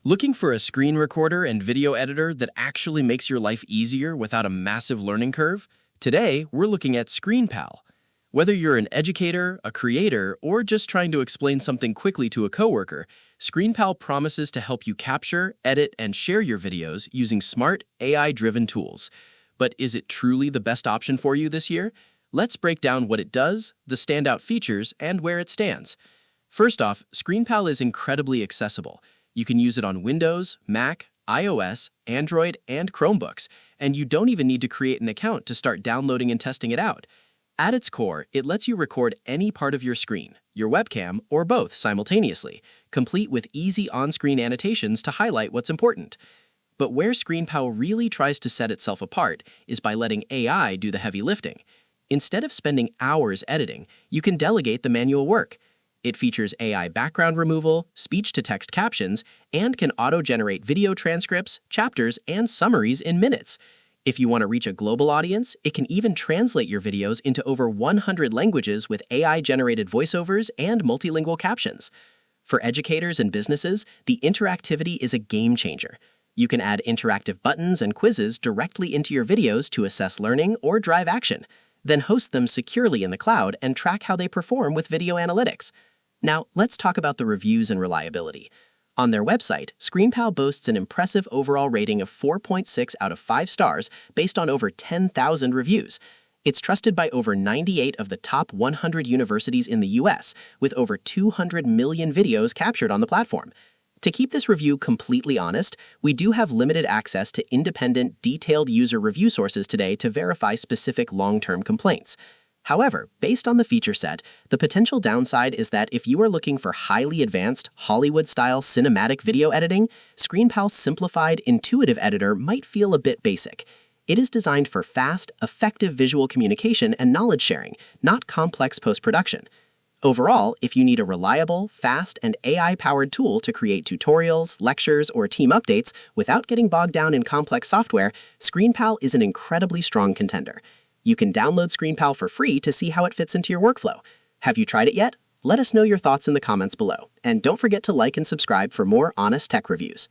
Looking for a screen recorder and video editor that actually makes your life easier without a massive learning curve? Today, we're looking at ScreenPal. Whether you're an educator, a creator, or just trying to explain something quickly to a coworker, ScreenPal promises to help you capture, edit, and share your videos using smart, AI-driven tools. But is it truly the best option for you this year? Let's break down what it does, the standout features, and where it stands. First off, ScreenPal is incredibly accessible. You can use it on Windows, Mac, iOS, Android, and Chromebooks, and you don't even need to create an account to start downloading and testing it out. At its core, it lets you record any part of your screen, your webcam, or both simultaneously, complete with easy on-screen annotations to highlight what's important. But where ScreenPal really tries to set itself apart is by letting AI do the heavy lifting. Instead of spending hours editing, you can delegate the manual work. It features AI background removal, speech-to-text captions, and can auto-generate video transcripts, chapters, and summaries in minutes. If you want to reach a global audience, it can even translate your videos into over 100 languages with AI-generated voiceovers and multilingual captions. For educators and businesses, the interactivity is a game changer. You can add interactive buttons and quizzes directly into your videos to assess learning or drive action, then host them securely in the cloud and track how they perform with video analytics. Now, let's talk about the reviews and reliability. On their website, ScreenPal boasts an impressive overall rating of 4.6 out of 5 stars based on over 10,000 reviews. It's trusted by over 98 of the top 100 universities in the US, with over 200 million videos captured on the platform. To keep this review completely honest, we do have limited access to independent, detailed user review sources today to verify specific long-term complaints. However, based on the feature set, the potential downside is that if you are looking for highly advanced, Hollywood-style cinematic video editing, ScreenPal's simplified, intuitive editor might feel a bit basic. It is designed for fast, effective visual communication and knowledge sharing, not complex post-production. Overall, if you need a reliable, fast, and AI-powered tool to create tutorials, lectures, or team updates without getting bogged down in complex software, ScreenPal is an incredibly strong contender. You can download ScreenPal for free to see how it fits into your workflow. Have you tried it yet? Let us know your thoughts in the comments below. And don't forget to like and subscribe for more honest tech reviews.